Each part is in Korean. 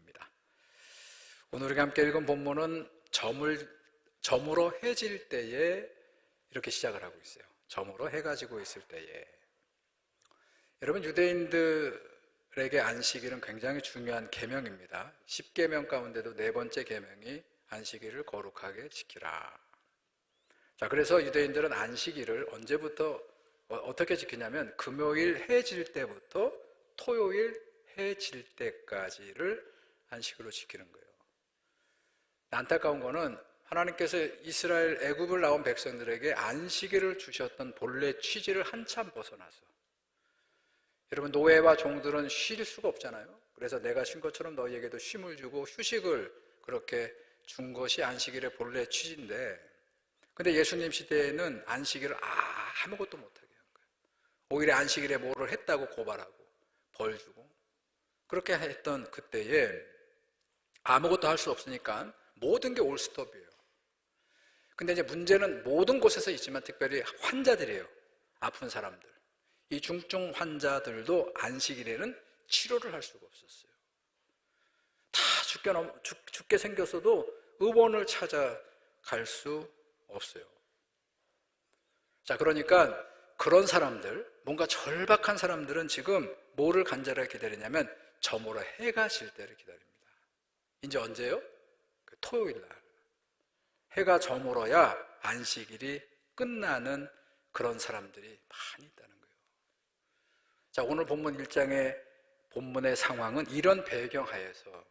본문입니다. 오늘 우리가 함께 읽은 본문은 저물어 해질 때에 이렇게 시작을 하고 있어요. 저물어 해가 지고 있을 때에. 여러분, 유대인들에게 안식일은 굉장히 중요한 계명입니다. 10계명 가운데도 네 번째 계명이 안식일을 거룩하게 지키라. 자, 그래서 유대인들은 안식일을 언제부터 어떻게 지키냐면 금요일 해 질 때부터 토요일 해 질 때까지를 안식일로 지키는 거예요. 안타까운 거는 하나님께서 이스라엘 애굽을 나온 백성들에게 안식일을 주셨던 본래 취지를 한참 벗어나서, 여러분, 노예와 종들은 쉴 수가 없잖아요. 그래서 내가 쉰 것처럼 너희에게도 쉼을 주고 휴식을 그렇게 준 것이 안식일의 본래 취지인데, 근데 예수님 시대에는 안식일을 아무것도 못하게 한 거예요. 오히려 안식일에 뭐를 했다고 고발하고 벌 주고, 그렇게 했던 그때에 아무것도 할 수 없으니까 모든 게 올스톱이에요. 근데 이제 문제는 모든 곳에서 있지만 특별히 환자들이에요. 아픈 사람들. 이 중증 환자들도 안식일에는 치료를 할 수가 없었어요. 다 죽게 생겼어도 의원을 찾아갈 수 없어요. 자, 그러니까 그런 사람들, 뭔가 절박한 사람들은 지금 뭐를 간절하게 기다리냐면 저물어 해가 질 때를 기다립니다. 이제 언제요? 토요일 날. 해가 저물어야 안식일이 끝나는 그런 사람들이 많이 있다는 거예요. 자, 오늘 본문 1장의 본문의 상황은 이런 배경하에서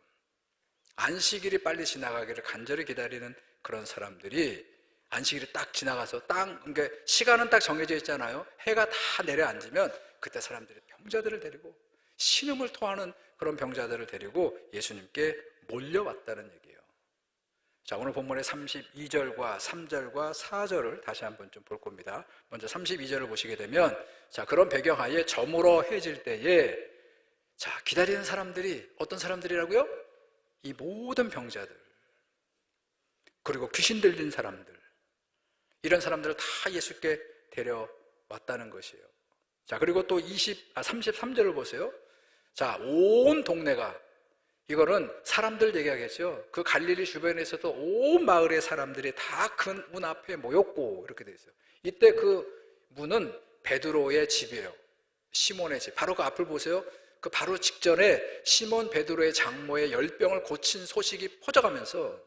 안식일이 빨리 지나가기를 간절히 기다리는 그런 사람들이, 안식일이 딱 지나가서 그러니까 시간은 딱 정해져 있잖아요. 해가 다 내려앉으면 그때 사람들이 병자들을 데리고, 신음을 토하는 그런 병자들을 데리고 예수님께 몰려왔다는 얘기예요. 자, 오늘 본문의 32절과 3절과 4절을 다시 한번 좀 볼 겁니다. 먼저 32절을 보시게 되면, 자, 그런 배경하에 저물어 해질 때에, 자, 기다리는 사람들이 어떤 사람들이라고요? 이 모든 병자들, 그리고 귀신 들린 사람들, 이런 사람들을 다 예수께 데려왔다는 것이에요. 자, 그리고 또 33절을 보세요. 자, 온 동네가, 이거는 사람들 얘기하겠죠. 그 갈릴리 주변에서도 온 마을의 사람들이 다 큰 문 앞에 모였고, 이렇게 돼 있어요. 이때 그 문은 베드로의 집이에요. 시몬의 집. 바로 그 앞을 보세요. 그 바로 직전에 시몬 베드로의 장모의 열병을 고친 소식이 퍼져가면서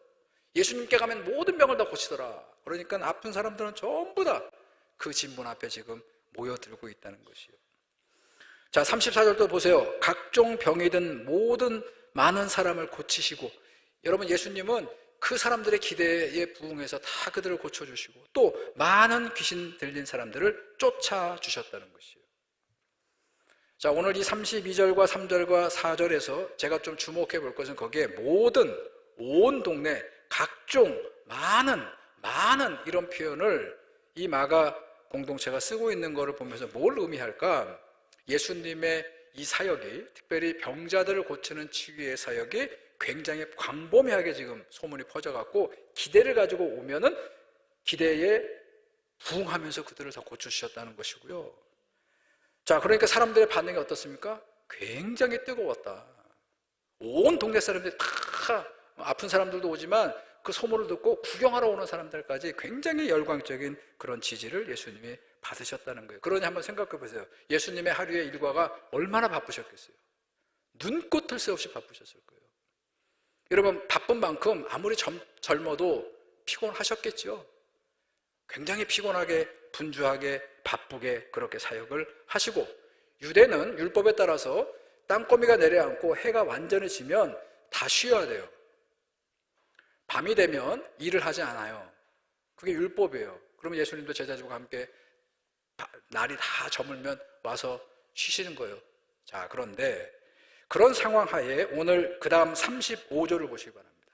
예수님께 가면 모든 병을 다 고치더라. 그러니까 아픈 사람들은 전부 다 그 집 문 앞에 지금 모여들고 있다는 것이요. 자, 34절도 보세요. 각종 병이든 모든 많은 사람을 고치시고, 여러분, 예수님은 그 사람들의 기대에 부응해서 다 그들을 고쳐주시고, 또 많은 귀신 들린 사람들을 쫓아주셨다는 것이에요. 자, 오늘 이 32절과 3절과 4절에서 제가 좀 주목해 볼 것은 거기에 모든, 온 동네, 각종, 많은 이런 표현을 이 마가 공동체가 쓰고 있는 것을 보면서 뭘 의미할까? 예수님의 이 사역이, 특별히 병자들을 고치는 치유의 사역이 굉장히 광범위하게 지금 소문이 퍼져갖고 기대를 가지고 오면은 기대에 부응하면서 그들을 다 고쳐주셨다는 것이고요. 자, 그러니까 사람들의 반응이 어떻습니까? 굉장히 뜨거웠다. 온 동네 사람들이 다, 아픈 사람들도 오지만 그 소문을 듣고 구경하러 오는 사람들까지 굉장히 열광적인 그런 지지를 예수님이 받으셨다는 거예요. 그러니 한번 생각해 보세요. 예수님의 하루의 일과가 얼마나 바쁘셨겠어요? 눈꽃 뜰 새 없이 바쁘셨을 거예요. 여러분, 바쁜 만큼 아무리 젊어도 피곤하셨겠죠? 굉장히 피곤하게, 분주하게, 바쁘게 그렇게 사역을 하시고, 유대는 율법에 따라서 땅거미가 내려앉고 해가 완전히 지면 다 쉬어야 돼요. 밤이 되면 일을 하지 않아요. 그게 율법이에요. 그러면 예수님도 제자들과 함께 날이 다 저물면 와서 쉬시는 거예요. 자, 그런데 그런 상황 하에 오늘 그 다음 35절을 보시기 바랍니다.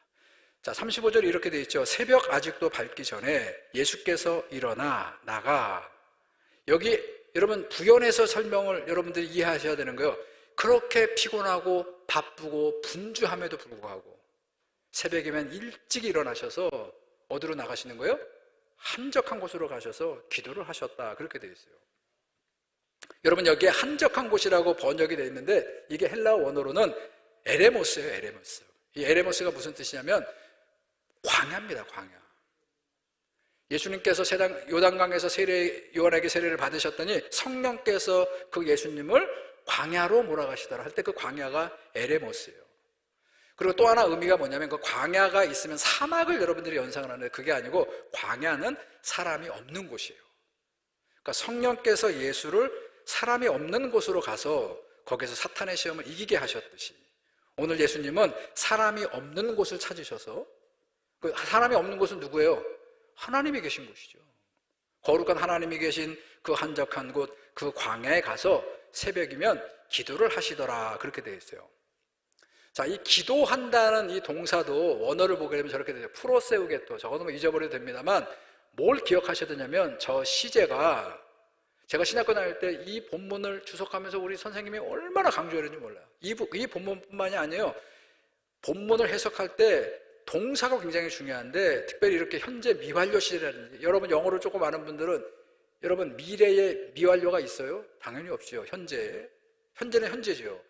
자, 35절이 이렇게 되어 있죠. 새벽 아직도 밝기 전에 예수께서 일어나 나가. 여기 여러분 부연해서 설명을 여러분들이 이해하셔야 되는 거예요. 그렇게 피곤하고 바쁘고 분주함에도 불구하고 새벽이면 일찍 일어나셔서 어디로 나가시는 거예요? 한적한 곳으로 가셔서 기도를 하셨다. 그렇게 되어 있어요. 여러분, 여기에 한적한 곳이라고 번역이 되어 있는데 이게 헬라어 원어로는 에레모스예요, 에레모스. 이 에레모스가 무슨 뜻이냐면 광야입니다, 광야. 예수님께서 요단강에서 요한에게 세례를 받으셨더니 성령께서 그 예수님을 광야로 몰아가시더라 할 때 그 광야가 에레모스예요. 그리고 또 하나 의미가 뭐냐면 그 광야가 있으면 사막을 여러분들이 연상을 하는데 그게 아니고 광야는 사람이 없는 곳이에요. 그러니까 성령께서 예수를 사람이 없는 곳으로 가서 거기서 사탄의 시험을 이기게 하셨듯이 오늘 예수님은 사람이 없는 곳을 찾으셔서 그 사람이 없는 곳은 누구예요? 하나님이 계신 곳이죠. 거룩한 하나님이 계신 그 한적한 곳, 그 광야에 가서 새벽이면 기도를 하시더라 그렇게 되어 있어요. 자, 이 기도한다는 이 동사도 원어를 보게 되면 저렇게 되죠. 프로세우게토. 적어도 뭐 잊어버려도 됩니다만 뭘 기억하셔야 되냐면 저 시제가 제가 신학교 다닐 때 이 본문을 주석하면서 우리 선생님이 얼마나 강조했는지 몰라요. 이 본문뿐만이 아니에요. 본문을 해석할 때 동사가 굉장히 중요한데 특별히 이렇게 현재 미완료 시제라든지 여러분 영어를 조금 아는 분들은 여러분 미래에 미완료가 있어요? 당연히 없죠. 현재는 현재죠.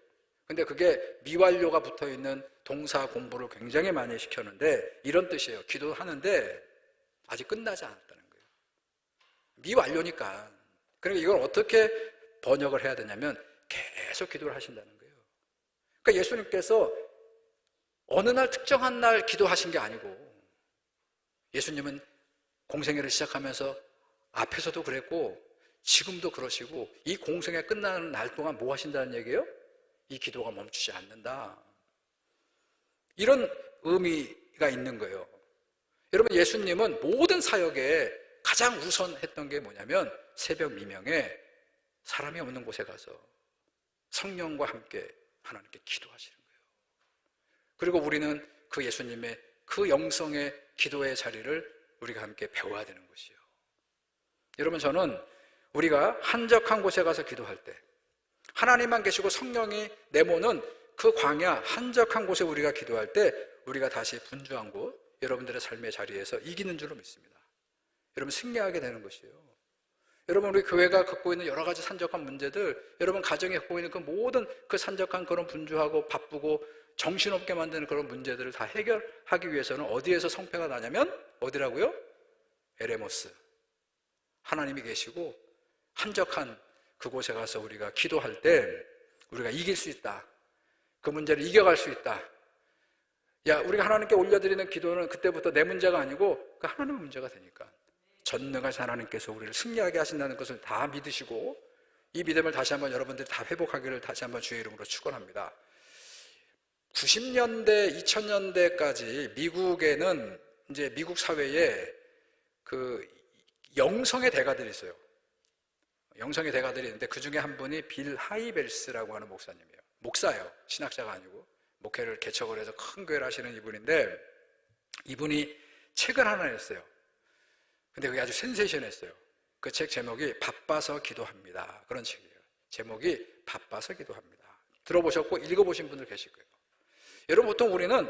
근데 그게 미완료가 붙어있는 동사 공부를 굉장히 많이 시켰는데 이런 뜻이에요. 기도하는데 아직 끝나지 않았다는 거예요. 미완료니까. 그러니까 이걸 어떻게 번역을 해야 되냐면 계속 기도를 하신다는 거예요. 그러니까 예수님께서 어느 날 특정한 날 기도하신 게 아니고 예수님은 공생애를 시작하면서 앞에서도 그랬고 지금도 그러시고 이 공생애 끝나는 날 동안 뭐 하신다는 얘기예요? 이 기도가 멈추지 않는다. 이런 의미가 있는 거예요. 여러분 예수님은 모든 사역에 가장 우선했던 게 뭐냐면 새벽 미명에 사람이 없는 곳에 가서 성령과 함께 하나님께 기도하시는 거예요. 그리고 우리는 그 예수님의 그 영성의 기도의 자리를 우리가 함께 배워야 되는 것이에요. 여러분 저는 우리가 한적한 곳에 가서 기도할 때 하나님만 계시고 성령이 내모는 그 광야 한적한 곳에 우리가 기도할 때 우리가 다시 분주한 곳 여러분들의 삶의 자리에서 이기는 줄로 믿습니다. 여러분 승리하게 되는 것이에요. 여러분 우리 교회가 갖고 있는 여러 가지 산적한 문제들 여러분 가정이 갖고 있는 그 모든 그 산적한 그런 분주하고 바쁘고 정신없게 만드는 그런 문제들을 다 해결하기 위해서는 어디에서 성패가 나냐면 어디라고요? 에레모스 하나님이 계시고 한적한 그곳에 가서 우리가 기도할 때 우리가 이길 수 있다. 그 문제를 이겨갈 수 있다. 야, 우리가 하나님께 올려드리는 기도는 그때부터 내 문제가 아니고 그 하나님의 문제가 되니까 전능하신 하나님께서 우리를 승리하게 하신다는 것을 다 믿으시고 이 믿음을 다시 한번 여러분들이 다 회복하기를 다시 한번 주의 이름으로 축원합니다. 90년대, 2000년대까지 미국에는 이제 미국 사회에 그 영성의 대가들이 있어요. 영성의 대가들이 있는데 그 중에 한 분이 빌 하이벨스라고 하는 목사님이에요. 목사예요. 신학자가 아니고 목회를 개척을 해서 큰 교회를 하시는 이분인데 이분이 책을 하나 냈어요. 근데 그게 아주 센세이션했어요. 그 책 제목이 바빠서 기도합니다. 그런 책이에요. 제목이 바빠서 기도합니다. 들어보셨고 읽어보신 분들 계실 거예요. 여러분 보통 우리는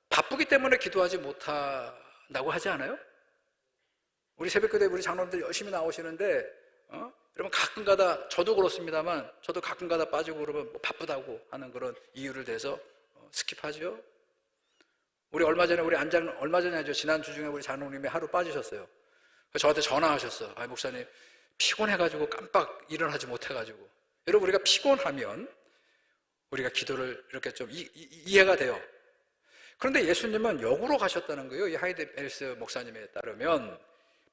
바쁘기 때문에 기도하지 못한다고 하지 않아요? 우리 새벽기도에 우리 장로님들 열심히 나오시는데 여러분 가끔가다 저도 그렇습니다만 저도 가끔가다 빠지고 그러면 뭐 바쁘다고 하는 그런 이유를 대서 스킵하죠. 우리 얼마 전에 하죠. 지난주 중에 우리 장로님이 하루 빠지셨어요. 저한테 전화하셨어. 아 목사님 피곤해가지고 깜빡 일어나지 못해가지고. 여러분 우리가 피곤하면 우리가 기도를 이렇게 좀 이해가 돼요. 그런데 예수님은 역으로 가셨다는 거예요. 이 하이델베르스 목사님에 따르면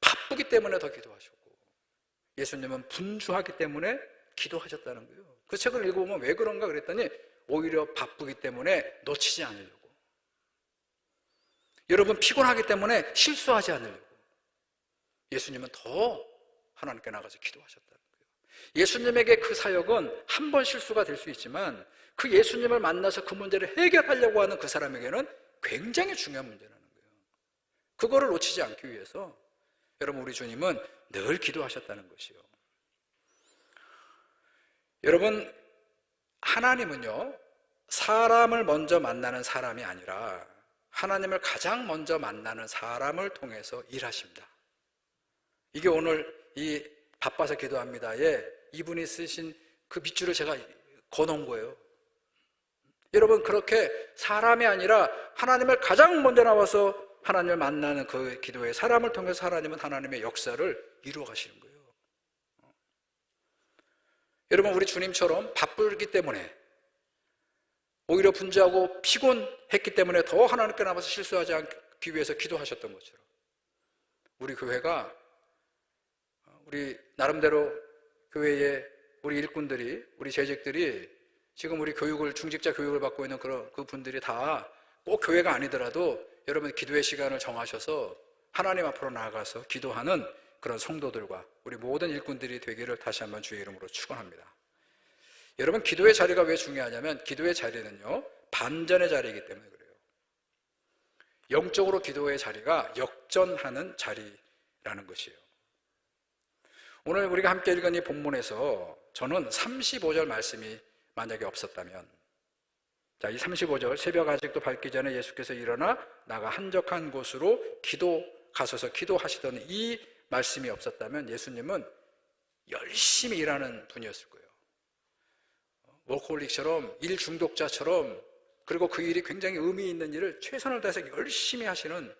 바쁘기 때문에 더 기도하셨고 예수님은 분주하기 때문에 기도하셨다는 거예요. 그 책을 읽어보면 왜 그런가 그랬더니 오히려 바쁘기 때문에 놓치지 않으려고. 여러분 피곤하기 때문에 실수하지 않으려고. 예수님은 더 하나님께 나가서 기도하셨다는 거예요. 예수님에게 그 사역은 한 번 실수가 될 수 있지만 그 예수님을 만나서 그 문제를 해결하려고 하는 그 사람에게는 굉장히 중요한 문제라는 거예요. 그거를 놓치지 않기 위해서 여러분 우리 주님은 늘 기도하셨다는 것이요. 여러분 하나님은요 사람을 먼저 만나는 사람이 아니라 하나님을 가장 먼저 만나는 사람을 통해서 일하십니다. 이게 오늘 이 바빠서 기도합니다에 이분이 쓰신 그 밑줄을 제가 거놓은 거예요. 여러분, 그렇게 사람이 아니라 하나님을 가장 먼저 나와서 하나님을 만나는 그 기도의 사람을 통해서 하나님은 하나님의 역사를 이루어 가시는 거예요. 여러분, 우리 주님처럼 바쁘기 때문에, 오히려 분주하고 피곤했기 때문에 더 하나님께 나와서 실수하지 않기 위해서 기도하셨던 것처럼, 우리 교회가, 우리 나름대로 교회의 우리 일꾼들이, 우리 재직들이 지금 우리 교육을, 중직자 교육을 받고 있는 그런 그 분들이 다 꼭 교회가 아니더라도 여러분 기도의 시간을 정하셔서 하나님 앞으로 나아가서 기도하는 그런 성도들과 우리 모든 일꾼들이 되기를 다시 한번 주의 이름으로 축원합니다. 여러분, 기도의 자리가 왜 중요하냐면, 기도의 자리는요, 반전의 자리이기 때문에 그래요. 영적으로 기도의 자리가 역전하는 자리라는 것이에요. 오늘 우리가 함께 읽은 이 본문에서 저는 35절 말씀이 만약에 없었다면, 자, 이 35절, 새벽 아직도 밝기 전에 예수께서 일어나 나가 한적한 곳으로 가셔서 기도하시던 이 말씀이 없었다면 예수님은 열심히 일하는 분이었을 거예요. 워커홀릭처럼, 일 중독자처럼, 그리고 그 일이 굉장히 의미 있는 일을 최선을 다해서 열심히 하시는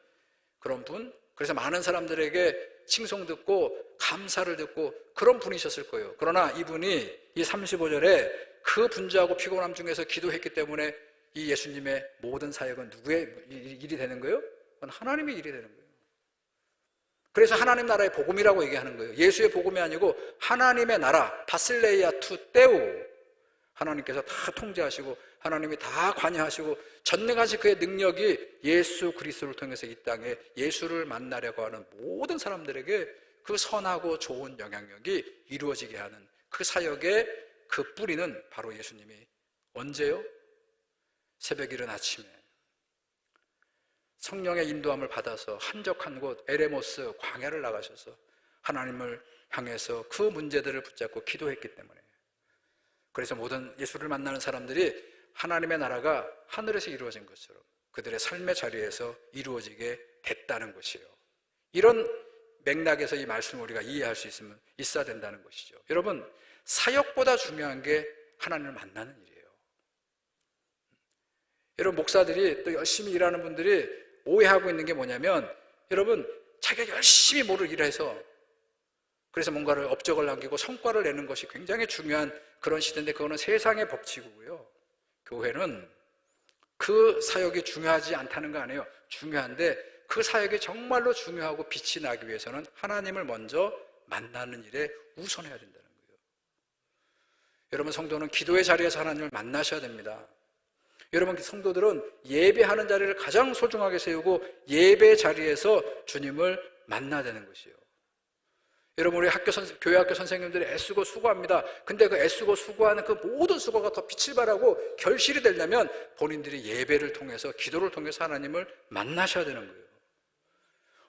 그런 분, 그래서 많은 사람들에게 칭송 듣고 감사를 듣고 그런 분이셨을 거예요. 그러나 이분이 이 35절에 그 분주하고 피곤함 중에서 기도했기 때문에 이 예수님의 모든 사역은 누구의 일이 되는 거예요? 그건 하나님의 일이 되는 거예요. 그래서 하나님 나라의 복음이라고 얘기하는 거예요. 예수의 복음이 아니고 하나님의 나라, 바실레이아 투 때우, 하나님께서 다 통제하시고 하나님이 다 관여하시고 전능하신 그의 능력이 예수 그리스도를 통해서 이 땅에 예수를 만나려고 하는 모든 사람들에게 그 선하고 좋은 영향력이 이루어지게 하는 그 사역의 그 뿌리는 바로 예수님이 언제요? 새벽 이른 아침에 성령의 인도함을 받아서 한적한 곳 에레모스 광야를 나가셔서 하나님을 향해서 그 문제들을 붙잡고 기도했기 때문에, 그래서 모든 예수를 만나는 사람들이 하나님의 나라가 하늘에서 이루어진 것처럼 그들의 삶의 자리에서 이루어지게 됐다는 것이에요. 이런 맥락에서 이 말씀을 우리가 이해할 수 있어야 된다는 것이죠. 여러분, 사역보다 중요한 게 하나님을 만나는 일이에요. 여러분, 목사들이 또 열심히 일하는 분들이 오해하고 있는 게 뭐냐면, 여러분, 자기가 열심히 뭐를 일해서 그래서 뭔가를 업적을 남기고 성과를 내는 것이 굉장히 중요한 그런 시대인데, 그거는 세상의 법칙이고요. 교회는 그 사역이 중요하지 않다는 거 아니에요. 중요한데 그 사역이 정말로 중요하고 빛이 나기 위해서는 하나님을 먼저 만나는 일에 우선해야 된다는 거예요. 여러분, 성도는 기도의 자리에서 하나님을 만나셔야 됩니다. 여러분, 성도들은 예배하는 자리를 가장 소중하게 세우고 예배 자리에서 주님을 만나야 되는 것이에요. 여러분, 우리 교회 학교 선생님들이 애쓰고 수고합니다. 근데 그 애쓰고 수고하는 그 모든 수고가 더 빛을 발하고 결실이 되려면 본인들이 예배를 통해서, 기도를 통해서 하나님을 만나셔야 되는 거예요.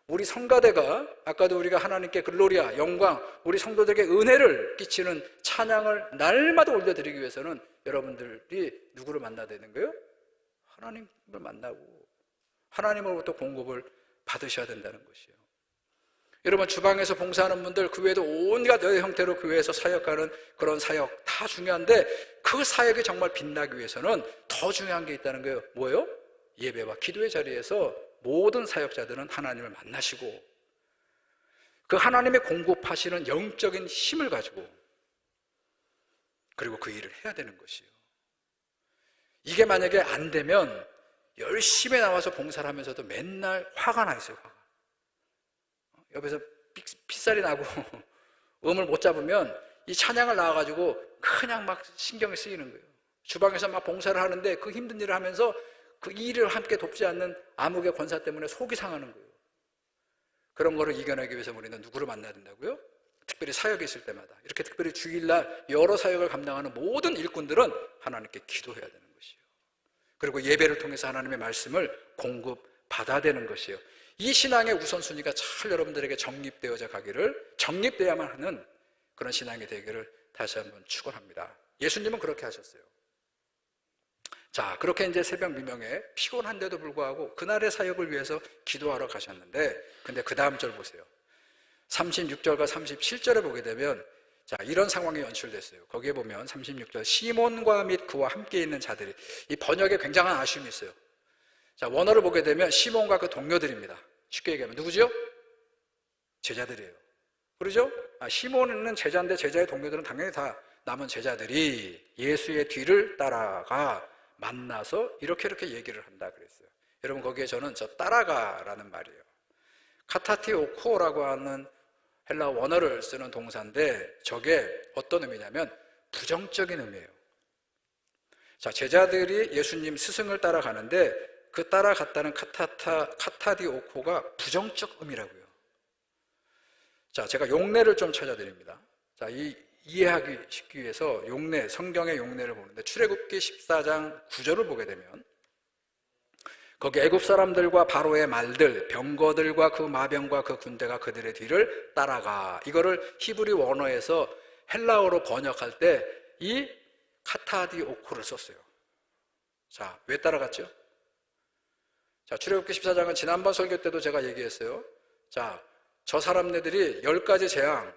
우리 성가대가, 아까도 우리가 하나님께 글로리아, 영광, 우리 성도들에게 은혜를 끼치는 찬양을 날마다 올려드리기 위해서는 여러분들이 누구를 만나야 되는 거예요? 하나님을 만나고 하나님으로부터 공급을 받으셔야 된다는 것이에요. 여러분, 주방에서 봉사하는 분들, 그 외에도 온갖 여러 형태로 교회에서 사역하는 그런 사역 다 중요한데, 그 사역이 정말 빛나기 위해서는 더 중요한 게 있다는 거예요. 뭐예요? 예배와 기도의 자리에서 모든 사역자들은 하나님을 만나시고 그 하나님의 공급하시는 영적인 힘을 가지고 그리고 그 일을 해야 되는 것이에요. 이게 만약에 안 되면 열심히 나와서 봉사를 하면서도 맨날 화가 나 있어요. 화가. 옆에서 핏살이 나고 음을 못 잡으면 이 찬양을 나와가지고 그냥 막 신경이 쓰이는 거예요. 주방에서 막 봉사를 하는데 그 힘든 일을 하면서 그 일을 함께 돕지 않는 암흑의 권사 때문에 속이 상하는 거예요. 그런 거를 이겨내기 위해서 우리는 누구를 만나야 된다고요? 특별히 사역이 있을 때마다, 이렇게 특별히 주일날 여러 사역을 감당하는 모든 일꾼들은 하나님께 기도해야 되는 것이에요. 그리고 예배를 통해서 하나님의 말씀을 공급받아야 되는 것이에요. 이 신앙의 우선순위가 잘 여러분들에게 정립되어져 가기를, 정립되어야만 하는 그런 신앙이 되기를 다시 한번 축원합니다. 예수님은 그렇게 하셨어요. 자, 그렇게 이제 새벽 미명에 피곤한데도 불구하고 그날의 사역을 위해서 기도하러 가셨는데, 근데 그 다음 절 보세요. 36절과 37절에 보게 되면 자, 이런 상황이 연출됐어요. 거기에 보면 36절, 시몬과 및 그와 함께 있는 자들이, 이 번역에 굉장한 아쉬움이 있어요. 자, 원어를 보게 되면 시몬과 그 동료들입니다. 쉽게 얘기하면 누구죠? 제자들이에요. 그러죠? 시몬은 제자인데 제자의 동료들은 당연히 다 남은 제자들이 예수의 뒤를 따라가 만나서 이렇게 얘기를 한다 그랬어요. 여러분, 거기에 저는 저 따라가라는 말이에요. 카타티오코라고 하는 헬라 원어를 쓰는 동사인데 저게 어떤 의미냐면 부정적인 의미예요. 자, 제자들이 예수님 스승을 따라가는데 그 따라갔다는 카타디오코가 부정적 의미라고요. 자, 제가 용례를 좀 찾아드립니다. 자, 이해하기 쉽기 위해서 용례, 성경의 용례를 보는데 출애굽기 14장 9절을 보게 되면 거기 애굽 사람들과 바로의 말들, 병거들과 그 마병과 그 군대가 그들의 뒤를 따라가. 이거를 히브리 원어에서 헬라어로 번역할 때 이 카타디오코를 썼어요. 자, 왜 따라갔죠? 자, 출애굽기 14장은 지난번 설교 때도 제가 얘기했어요. 자, 저 사람네들이 10가지 재앙,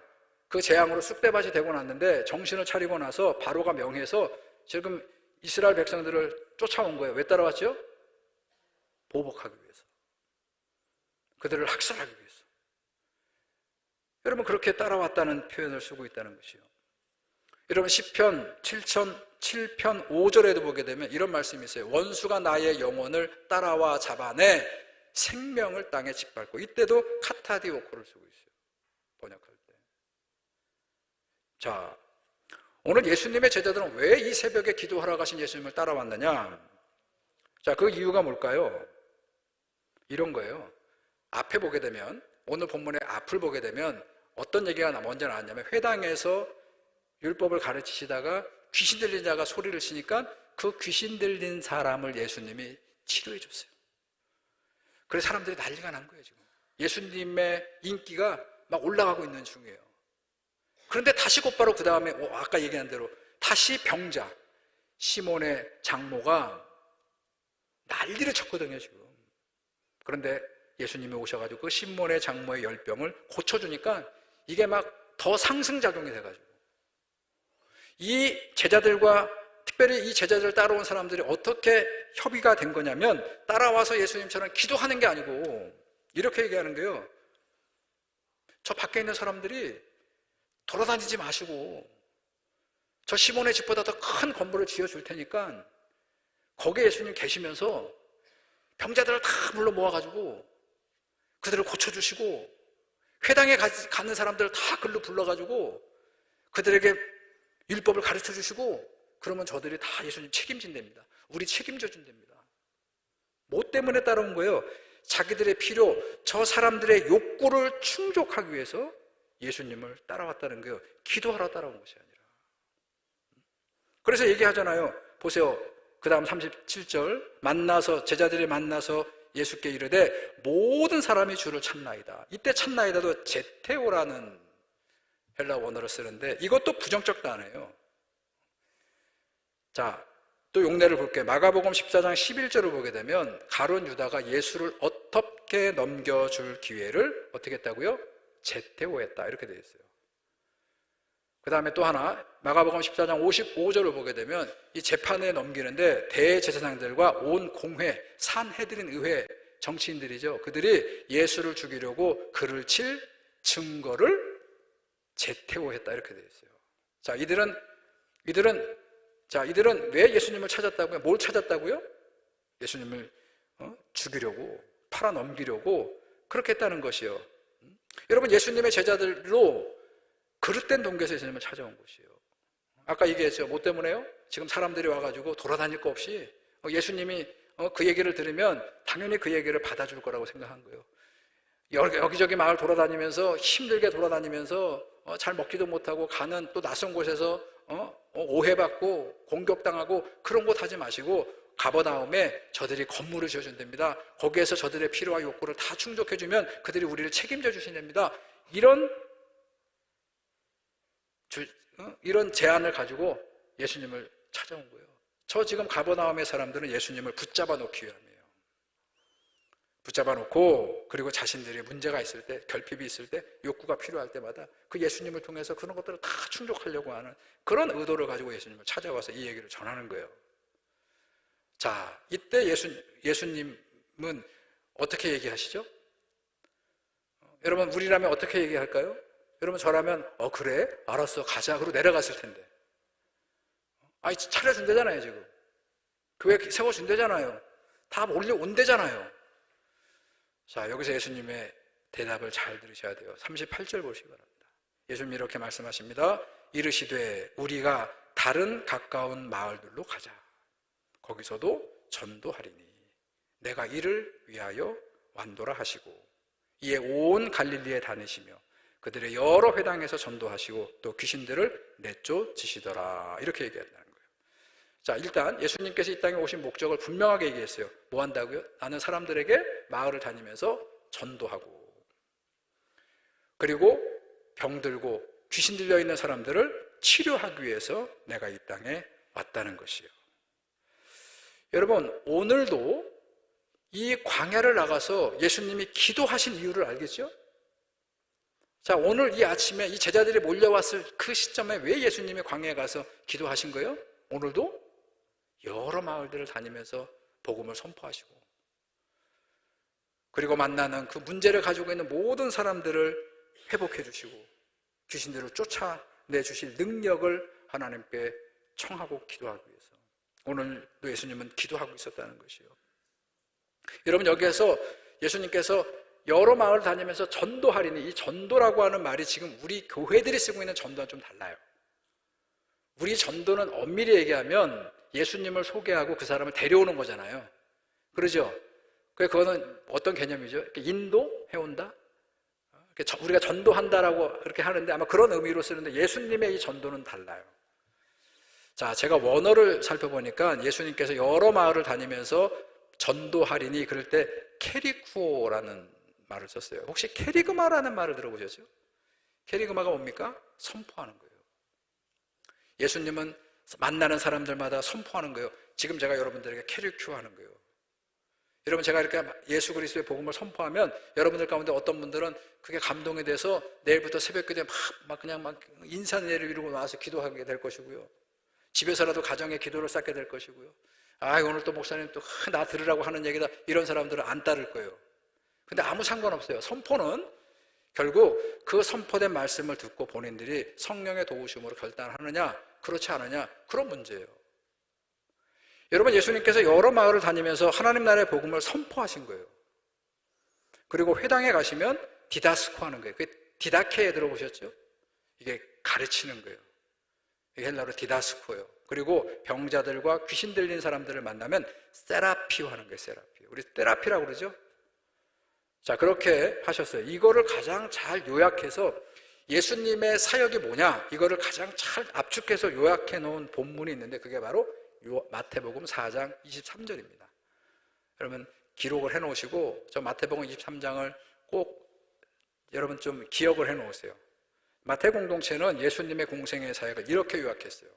그 재앙으로 쑥대밭이 되고 났는데 정신을 차리고 나서 바로가 명해서 지금 이스라엘 백성들을 쫓아온 거예요. 왜 따라왔죠? 보복하기 위해서, 그들을 학살하기 위해서. 여러분, 그렇게 따라왔다는 표현을 쓰고 있다는 것이요. 여러분, 시편 7편 5절에도 보게 되면 이런 말씀이 있어요. 원수가 나의 영혼을 따라와 잡아내 생명을 땅에 짓밟고. 이때도 카타디오코를 쓰고 있어요, 번역할 때. 자, 오늘 예수님의 제자들은 왜 이 새벽에 기도하러 가신 예수님을 따라왔느냐? 자, 그 이유가 뭘까요? 이런 거예요. 앞에 보게 되면, 오늘 본문의 앞을 보게 되면 어떤 얘기가 먼저 나왔냐면, 회당에서 율법을 가르치시다가 귀신 들린 자가 소리를 치니까 그 귀신 들린 사람을 예수님이 치료해 줬어요. 그래서 사람들이 난리가 난 거예요. 지금 예수님의 인기가 막 올라가고 있는 중이에요. 그런데 다시 곧바로 그 다음에 아까 얘기한 대로 다시 병자 시몬의 장모가 난리를 쳤거든요, 지금. 그런데 예수님이 오셔가지고 그 시몬의 장모의 열병을 고쳐주니까 이게 막 더 상승작용이 돼가지고 이 제자들과, 특별히 이 제자들을 따라온 사람들이 어떻게 협의가 된 거냐면, 따라와서 예수님처럼 기도하는 게 아니고 이렇게 얘기하는 거예요. 저 밖에 있는 사람들이 돌아다니지 마시고 저 시몬의 집보다 더 큰 건물을 지어줄 테니까 거기에 예수님 계시면서 병자들을 다 불러 모아가지고 그들을 고쳐주시고, 회당에 가는 사람들을 다 글로 불러가지고 그들에게 율법을 가르쳐 주시고, 그러면 저들이 다 예수님 책임진답니다. 우리 책임져 준답니다. 뭐 때문에 따라온 거예요? 자기들의 필요, 저 사람들의 욕구를 충족하기 위해서 예수님을 따라왔다는 거예요. 기도하러 따라온 것이 아니라. 그래서 얘기하잖아요. 보세요. 그 다음 37절, 제자들이 만나서 예수께 이르되 모든 사람이 주를 찾나이다. 이때 찾나이다도 제테오라는 헬라 원어를 쓰는데 이것도 부정적 단어예요. 자, 또 용례를 볼게요. 마가복음 14장 11절을 보게 되면 가룟 유다가 예수를 어떻게 넘겨줄 기회를 어떻게 했다고요? 제테오했다, 이렇게 되어 있어요. 그 다음에 또 하나, 마가복음 14장 55절을 보게 되면 이 재판에 넘기는데 대제사장들과 온 공회, 산헤드린 의회, 정치인들이죠. 그들이 예수를 죽이려고 그를 칠 증거를 제테오했다, 이렇게 되어 있어요. 자, 이들은 왜 예수님을 찾았다고요? 뭘 찾았다고요? 예수님을 죽이려고, 팔아 넘기려고 그렇게 했다는 것이요. 여러분, 예수님의 제자들로 그릇된 동기에서 예수님을 찾아온 것이에요. 아까 얘기했죠. 뭐 때문에요? 지금 사람들이 와가지고 돌아다닐 거 없이 예수님이 그 얘기를 들으면 당연히 그 얘기를 받아줄 거라고 생각한 거예요. 여기저기 마을 돌아다니면서 힘들게 돌아다니면서 잘 먹지도 못하고 가는 또 낯선 곳에서 오해받고 공격당하고 그런 곳 하지 마시고 가버나움에 저들이 건물을 지어준답니다. 거기에서 저들의 필요와 욕구를 다 충족해주면 그들이 우리를 책임져 주신답니다. 이런 제안을 가지고 예수님을 찾아온 거예요. 저 지금 가버나움의 사람들은 예수님을 붙잡아 놓기 위함이에요. 붙잡아 놓고, 그리고 자신들이 문제가 있을 때, 결핍이 있을 때, 욕구가 필요할 때마다 그 예수님을 통해서 그런 것들을 다 충족하려고 하는 그런 의도를 가지고 예수님을 찾아와서 이 얘기를 전하는 거예요. 자, 이때 예수님은 어떻게 얘기하시죠? 여러분, 우리라면 어떻게 얘기할까요? 여러분, 저라면 그래? 알았어, 가자. 그러고 내려갔을 텐데. 아니, 차려준대잖아요. 지금 교회 세워준대잖아요. 다 몰려온대잖아요. 자, 여기서 예수님의 대답을 잘 들으셔야 돼요. 38절 보시기 바랍니다. 예수님이 이렇게 말씀하십니다. 이르시되 우리가 다른 가까운 마을들로 가자. 거기서도 전도하리니 내가 이를 위하여 완도라 하시고, 이에 온 갈릴리에 다니시며 그들의 여러 회당에서 전도하시고 또 귀신들을 내쫓으시더라. 이렇게 얘기한다는 거예요. 자, 일단 예수님께서 이 땅에 오신 목적을 분명하게 얘기했어요. 뭐 한다고요? 나는 사람들에게 마을을 다니면서 전도하고, 그리고 병들고 귀신 들려 있는 사람들을 치료하기 위해서 내가 이 땅에 왔다는 것이에요. 여러분, 오늘도 이 광야를 나가서 예수님이 기도하신 이유를 알겠죠? 자, 오늘 이 아침에 이 제자들이 몰려왔을 그 시점에 왜 예수님이 광야에 가서 기도하신 거예요? 오늘도 여러 마을들을 다니면서 복음을 선포하시고, 그리고 만나는 그 문제를 가지고 있는 모든 사람들을 회복해 주시고 귀신들을 쫓아내 주실 능력을 하나님께 청하고 기도하기 위해서 오늘도 예수님은 기도하고 있었다는 것이요. 여러분, 여기에서 예수님께서 여러 마을 다니면서 전도하리니, 이 전도라고 하는 말이 지금 우리 교회들이 쓰고 있는 전도와 좀 달라요. 우리 전도는 엄밀히 얘기하면 예수님을 소개하고 그 사람을 데려오는 거잖아요. 그러죠? 그거는 어떤 개념이죠? 인도해온다? 우리가 전도한다라고 그렇게 하는데 아마 그런 의미로 쓰는데, 예수님의 이 전도는 달라요. 자, 제가 원어를 살펴보니까 예수님께서 여러 마을을 다니면서 전도하리니 그럴 때 캐리쿠오라는 말을 썼어요. 혹시 캐리그마라는 말을 들어보셨죠? 캐리그마가 뭡니까? 선포하는 거예요. 예수님은 만나는 사람들마다 선포하는 거예요. 지금 제가 여러분들에게 캐리큐 하는 거예요. 여러분, 제가 이렇게 예수 그리스도의 복음을 선포하면 여러분들 가운데 어떤 분들은 그게 감동이 돼서 내일부터 새벽기도에 막 인산예를 이루고 나와서 기도하게 될 것이고요. 집에서라도 가정의 기도를 쌓게 될 것이고요. 오늘 또 목사님 또 나 들으라고 하는 얘기다, 이런 사람들은 안 따를 거예요. 근데 아무 상관없어요. 선포는 결국 그 선포된 말씀을 듣고 본인들이 성령의 도우심으로 결단하느냐 그렇지 않느냐, 그런 문제예요. 여러분, 예수님께서 여러 마을을 다니면서 하나님 나라의 복음을 선포하신 거예요. 그리고 회당에 가시면 디다스코 하는 거예요. 디다케에 들어보셨죠? 이게 가르치는 거예요. 이게 헬라어로 디다스코예요. 그리고 병자들과 귀신 들린 사람들을 만나면 세라피오 하는 거예요. 세라피오. 우리 테라피라고 그러죠? 자, 그렇게 하셨어요. 이거를 가장 잘 요약해서 예수님의 사역이 뭐냐, 이거를 가장 잘 압축해서 요약해 놓은 본문이 있는데 그게 바로 마태복음 4장 23절입니다. 여러분, 기록을 해 놓으시고 저 마태복음 23장을 꼭 여러분 좀 기억을 해 놓으세요. 마태 공동체는 예수님의 공생의 사역을 이렇게 요약했어요.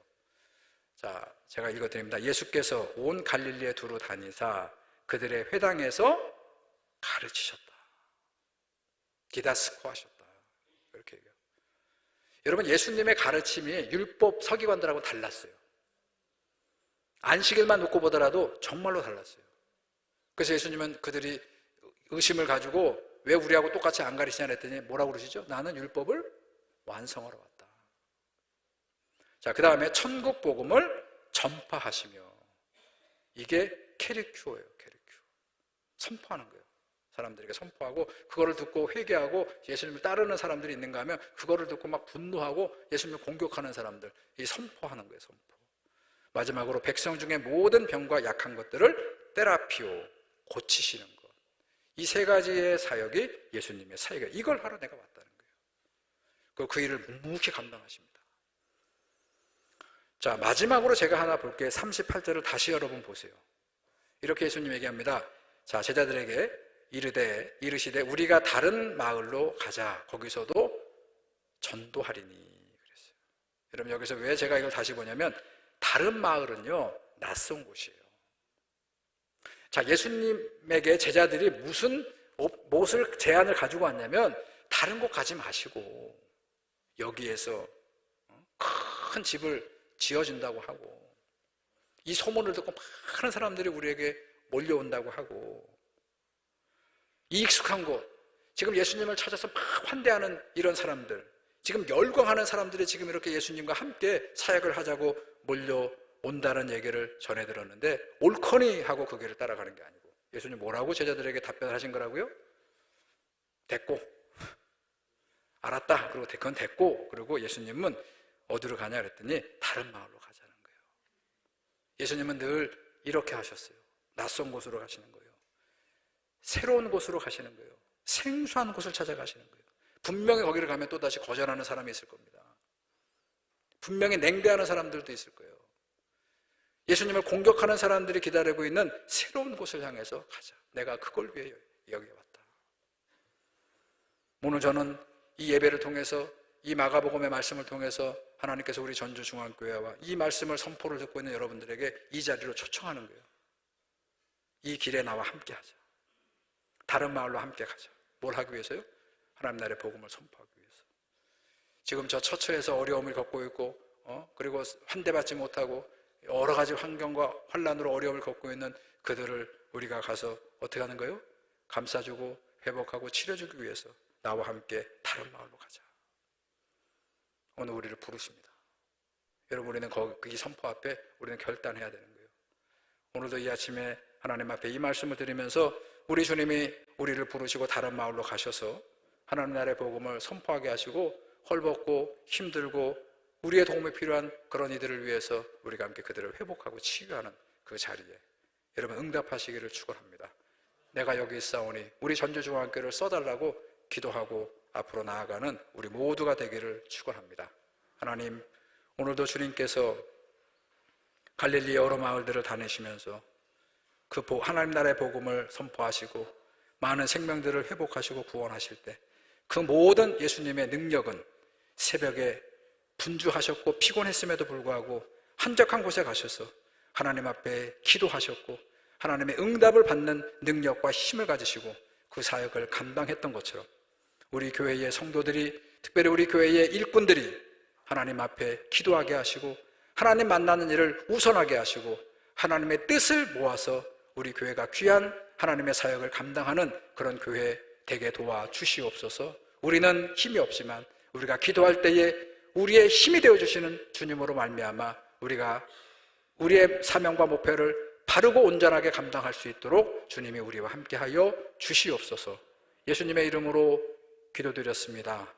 자, 제가 읽어드립니다. 예수께서 온 갈릴리에 두루 다니사 그들의 회당에서 가르치셨다. 디다스코 하셨다. 이렇게 얘기해요. 여러분, 예수님의 가르침이 율법 서기관들하고 달랐어요. 안식일만 놓고 보더라도 정말로 달랐어요. 그래서 예수님은 그들이 의심을 가지고 왜 우리하고 똑같이 안 가르치냐 했더니 뭐라고 그러시죠? 나는 율법을 완성하러 왔다. 자, 그 다음에 천국 복음을 전파하시며, 이게 캐리큐어예요. 캐리큐어. 선포하는 거예요. 사람들에게 선포하고, 그거를 듣고 회개하고 예수님을 따르는 사람들이 있는가 하면 그거를 듣고 막 분노하고 예수님을 공격하는 사람들, 이 선포하는 거예요. 선포. 마지막으로 백성 중에 모든 병과 약한 것들을 테라피오, 고치시는 것. 이 세 가지의 사역이 예수님의 사역이에요. 이걸 하러 내가 왔다는 거예요. 그 일을 묵묵히 감당하십니다. 자, 마지막으로 제가 하나 볼게요. 38절을 다시 여러분 보세요. 이렇게 예수님 얘기합니다. 자, 제자들에게 이르시되 우리가 다른 마을로 가자. 거기서도 전도하리니 그랬어요. 여러분, 여기서 왜 제가 이걸 다시 보냐면, 다른 마을은요 낯선 곳이에요. 자, 예수님에게 제자들이 무엇을 제안을 가지고 왔냐면 다른 곳 가지 마시고 여기에서 큰 집을 지어준다고 하고 이 소문을 듣고 많은 사람들이 우리에게 몰려온다고 하고 이 익숙한 곳, 지금 예수님을 찾아서 막 환대하는 이런 사람들, 지금 열광하는 사람들이 지금 이렇게 예수님과 함께 사역을 하자고 몰려온다는 얘기를 전해 들었는데 옳거니 하고 그 길을 따라가는 게 아니고 예수님 뭐라고 제자들에게 답변을 하신 거라고요? 됐고, 알았다. 그리고 그건 됐고, 그리고 예수님은 어디로 가냐 그랬더니 다른 마을로 가자는 거예요. 예수님은 늘 이렇게 하셨어요. 낯선 곳으로 가시는 거예요. 새로운 곳으로 가시는 거예요. 생소한 곳을 찾아가시는 거예요. 분명히 거기를 가면 또다시 거절하는 사람이 있을 겁니다. 분명히 냉대하는 사람들도 있을 거예요. 예수님을 공격하는 사람들이 기다리고 있는 새로운 곳을 향해서 가자. 내가 그걸 위해 여기 왔다. 오늘 저는 이 예배를 통해서 이 마가복음의 말씀을 통해서 하나님께서 우리 전주중앙교회와 이 말씀을 선포를 듣고 있는 여러분들에게 이 자리로 초청하는 거예요. 이 길에 나와 함께 하자. 다른 마을로 함께 가자. 뭘 하기 위해서요? 하나님 나라의 복음을 선포하기 위해서. 지금 저 처처에서 어려움을 겪고 있고 그리고 환대받지 못하고 여러 가지 환경과 환난으로 어려움을 겪고 있는 그들을 우리가 가서 어떻게 하는 거예요? 감싸주고 회복하고 치료주기 위해서 나와 함께 다른 마을로 가자. 오늘 우리를 부르십니다. 여러분, 우리는 거기 선포 앞에 우리는 결단해야 되는 거예요. 오늘도 이 아침에 하나님 앞에 이 말씀을 드리면서 우리 주님이 우리를 부르시고 다른 마을로 가셔서 하나님 나라의 복음을 선포하게 하시고 헐벗고 힘들고 우리의 도움이 필요한 그런 이들을 위해서 우리가 함께 그들을 회복하고 치유하는 그 자리에 여러분 응답하시기를 축원합니다. 내가 여기 있사오니 우리 전주중앙교회를 써달라고 기도하고 앞으로 나아가는 우리 모두가 되기를 축원합니다. 하나님, 오늘도 주님께서 갈릴리 여러 마을들을 다니시면서 그 하나님 나라의 복음을 선포하시고 많은 생명들을 회복하시고 구원하실 때 그 모든 예수님의 능력은 새벽에 분주하셨고 피곤했음에도 불구하고 한적한 곳에 가셔서 하나님 앞에 기도하셨고 하나님의 응답을 받는 능력과 힘을 가지시고 그 사역을 감당했던 것처럼 우리 교회의 성도들이, 특별히 우리 교회의 일꾼들이 하나님 앞에 기도하게 하시고 하나님 만나는 일을 우선하게 하시고 하나님의 뜻을 모아서 우리 교회가 귀한 하나님의 사역을 감당하는 그런 교회 되게 도와주시옵소서. 우리는 힘이 없지만 우리가 기도할 때에 우리의 힘이 되어주시는 주님으로 말미암아 우리가 우리의 사명과 목표를 바르고 온전하게 감당할 수 있도록 주님이 우리와 함께하여 주시옵소서. 예수님의 이름으로 기도드렸습니다.